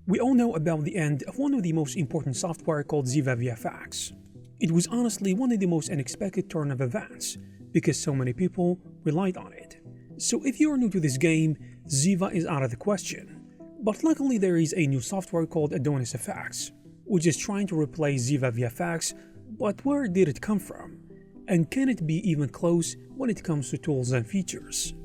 We all know about the end of one of the most important software called Ziva VFX. It was honestly one of the most unexpected turn of events because so many people relied on it. So if you are new to this game, Ziva is out of the question. But luckily there is a new software called AdonisFX, which is trying to replace Ziva VFX, but where did it come from? And can it be even close when it comes to tools and features?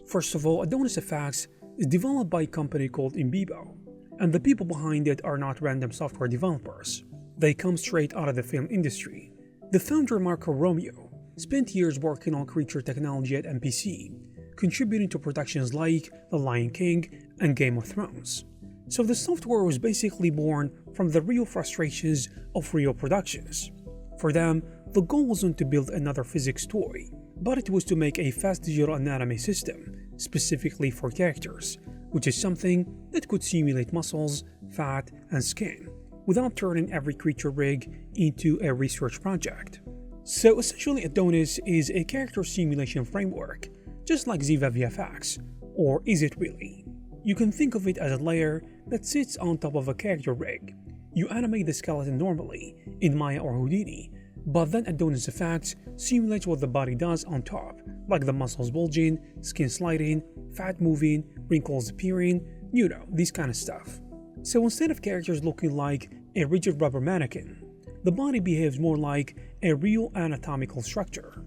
First of all, AdonisFX is developed by a company called Imbibo, and the people behind it are not random software developers. They come straight out of the film industry. The founder Marco Romeo spent years working on creature technology at MPC, contributing to productions like The Lion King and Game of Thrones. So the software was basically born from the real frustrations of real productions. For them, the goal wasn't to build another physics toy, but it was to make a fast digital anatomy system specifically for characters, which is something that could simulate muscles, fat, and skin, without turning every creature rig into a research project. So essentially Adonis is a character simulation framework, just like Ziva VFX, or is it really? You can think of it as a layer that sits on top of a character rig. You animate the skeleton normally, in Maya or Houdini, but then AdonisFX simulates what the body does on top, like the muscles bulging, skin sliding, fat moving, wrinkles appearing, you know, this kind of stuff. So instead of characters looking like a rigid rubber mannequin, the body behaves more like a real anatomical structure.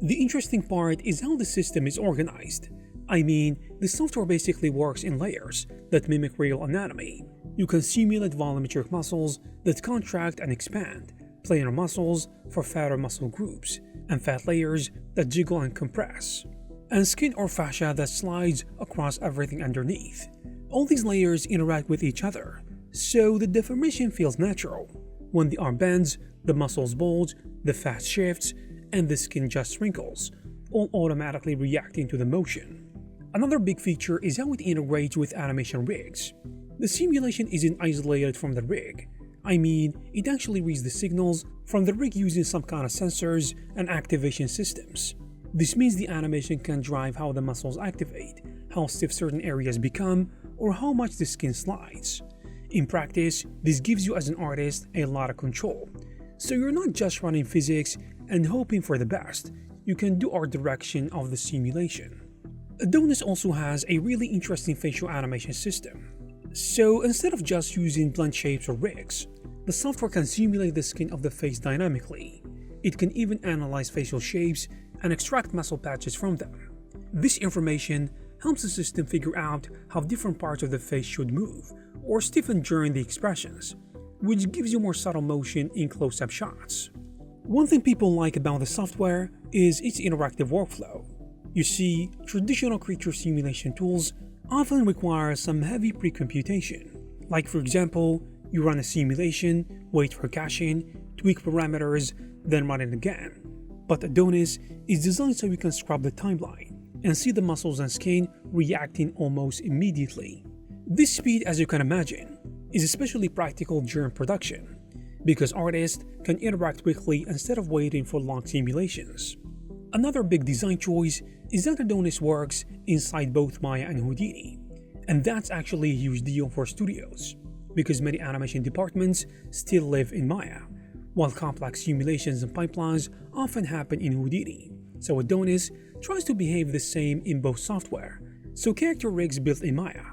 The interesting part is how the system is organized. I mean, the software basically works in layers that mimic real anatomy. You can simulate volumetric muscles that contract and expand, planar muscles for fatter muscle groups, and fat layers that jiggle and compress, and skin or fascia that slides across everything underneath. All these layers interact with each other, so the deformation feels natural. When the arm bends, the muscles bulge, the fat shifts, and the skin just wrinkles, all automatically reacting to the motion. Another big feature is how it integrates with animation rigs. The simulation isn't isolated from the rig. I mean, it actually reads the signals from the rig using some kind of sensors and activation systems. This means the animation can drive how the muscles activate, how stiff certain areas become, or how much the skin slides. In practice, this gives you as an artist a lot of control. So you're not just running physics and hoping for the best, you can do art direction of the simulation. Adonis also has a really interesting facial animation system. So instead of just using blunt shapes or rigs, the software can simulate the skin of the face dynamically. It can even analyze facial shapes and extract muscle patches from them. This information helps the system figure out how different parts of the face should move or stiffen during the expressions, which gives you more subtle motion in close-up shots. One thing people like about the software is its interactive workflow. You see, traditional creature simulation tools often require some heavy pre-computation. Like for example, you run a simulation, wait for caching, tweak parameters, then run it again. But Adonis is designed so you can scrub the timeline and see the muscles and skin reacting almost immediately. This speed, as you can imagine, is especially practical during production, because artists can interact quickly instead of waiting for long simulations. Another big design choice is that Adonis works inside both Maya and Houdini, and that's actually a huge deal for studios, because many animation departments still live in Maya, while complex simulations and pipelines often happen in Houdini. So Adonis tries to behave the same in both software, so character rigs built in Maya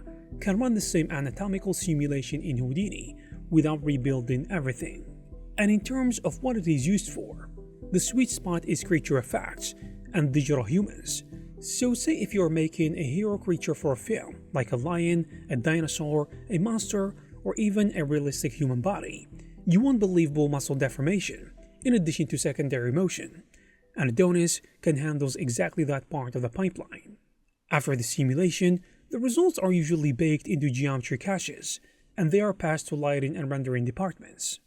can run the same anatomical simulation in Houdini without rebuilding everything. And in terms of what it is used for, the sweet spot is creature effects and digital humans. So say if you're making a hero creature for a film, like a lion, a dinosaur, a monster, or even a realistic human body, you want believable muscle deformation, in addition to secondary motion, and Adonis can handle exactly that part of the pipeline. After the simulation, the results are usually baked into geometry caches, and they are passed to lighting and rendering departments.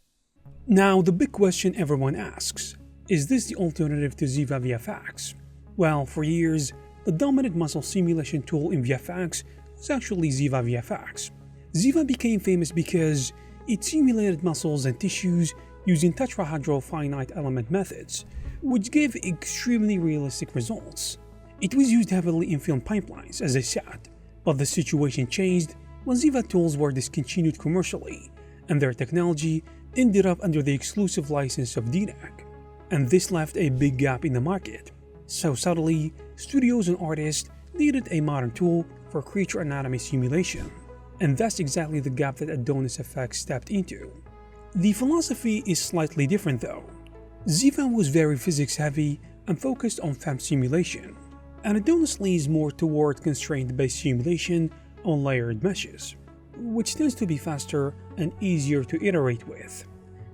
Now, the big question everyone asks, is this the alternative to Ziva VFX? Well, for years, the dominant muscle simulation tool in VFX was actually Ziva VFX. Ziva became famous because it simulated muscles and tissues using tetrahedral finite element methods, which gave extremely realistic results. It was used heavily in film pipelines, as I said, but the situation changed when Ziva tools were discontinued commercially, and their technology ended up under the exclusive license of DNAG, and this left a big gap in the market. So suddenly, studios and artists needed a modern tool for creature anatomy simulation, and that's exactly the gap that AdonisFX stepped into. The philosophy is slightly different though. Ziva was very physics heavy and focused on FEM simulation, and Adonis leans more toward constraint-based simulation on layered meshes, which tends to be faster and easier to iterate with.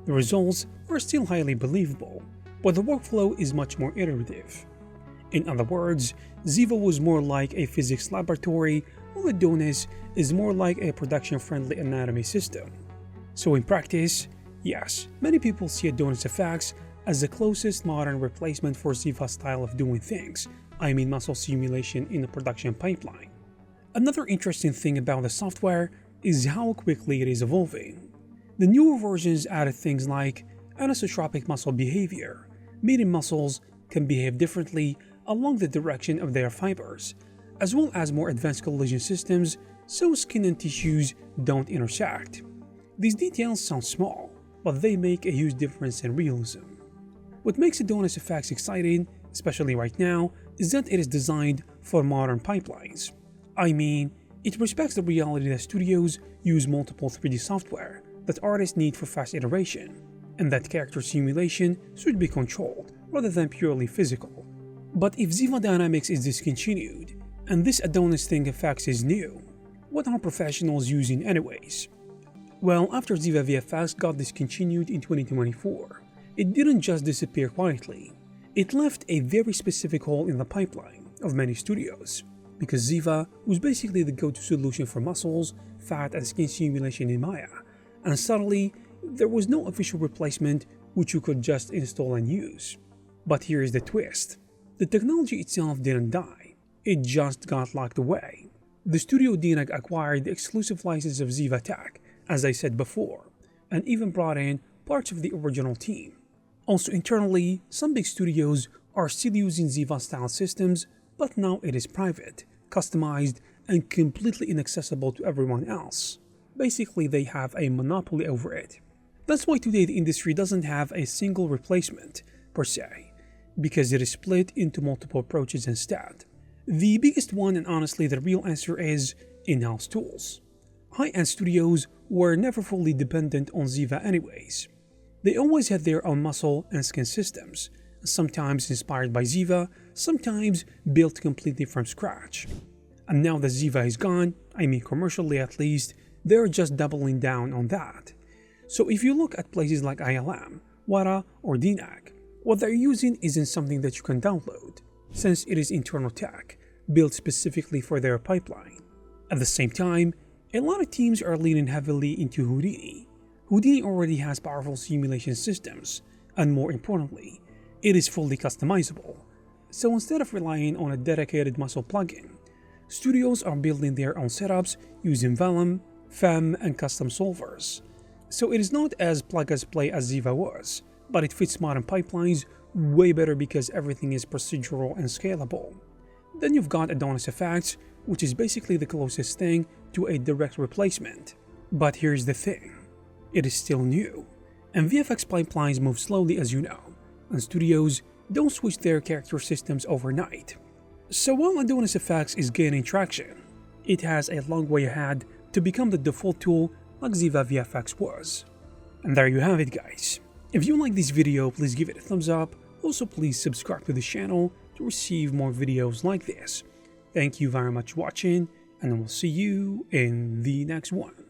The results are still highly believable, but the workflow is much more iterative. In other words, Ziva was more like a physics laboratory, while Adonis is more like a production-friendly anatomy system. So in practice, yes, many people see AdonisFX as the closest modern replacement for Ziva's style of doing things, I mean muscle simulation in a production pipeline. Another interesting thing about the software is how quickly it is evolving. The newer versions added things like anisotropic muscle behavior, meaning muscles can behave differently along the direction of their fibers, as well as more advanced collision systems so skin and tissues don't intersect. These details sound small, but they make a huge difference in realism. What makes AdonisFX exciting, especially right now, is that it is designed for modern pipelines. I mean, it respects the reality that studios use multiple 3D software that artists need for fast iteration, and that character simulation should be controlled rather than purely physical. But if Ziva Dynamics is discontinued, and this AdonisFX is new, what are professionals using anyways? Well, after Zea VFX got discontinued in 2024, it didn't just disappear quietly. It left a very specific hole in the pipeline of many studios, because Ziva was basically the go-to solution for muscles, fat and skin simulation in Maya, and suddenly there was no official replacement which you could just install and use. But here is the twist. The technology itself didn't die, it just got locked away. The studio DNAG acquired the exclusive license of Ziva Tech, as I said before, and even brought in parts of the original team. Also internally, some big studios are still using Ziva-style systems, but now it is private, customized, and completely inaccessible to everyone else. Basically, they have a monopoly over it. That's why today the industry doesn't have a single replacement, per se, because it is split into multiple approaches instead. The biggest one, and honestly the real answer, is in-house tools. High-end studios were never fully dependent on Ziva anyways. They always had their own muscle and skin systems, sometimes inspired by Ziva, sometimes built completely from scratch. And now that Ziva is gone, I mean commercially at least, they're just doubling down on that. So if you look at places like ILM, WARA or DNAG, what they're using isn't something that you can download, since it is internal tech, built specifically for their pipeline. At the same time, a lot of teams are leaning heavily into Houdini. Houdini already has powerful simulation systems, and more importantly, it is fully customizable. So instead of relying on a dedicated muscle plugin, studios are building their own setups using Vellum, FEM, and custom solvers. So it is not as plug-and-play as Ziva was, but it fits modern pipelines way better because everything is procedural and scalable. Then you've got AdonisFX, which is basically the closest thing to a direct replacement. But here's the thing. It is still new, and VFX pipelines move slowly, as you know, and studios don't switch their character systems overnight. So while AdonisFX is gaining traction, it has a long way ahead to become the default tool like Ziva VFX was. And there you have it, guys. If you like this video, please give it a thumbs up. Also, please subscribe to the channel to receive more videos like this. Thank you very much for watching, and I will see you in the next one.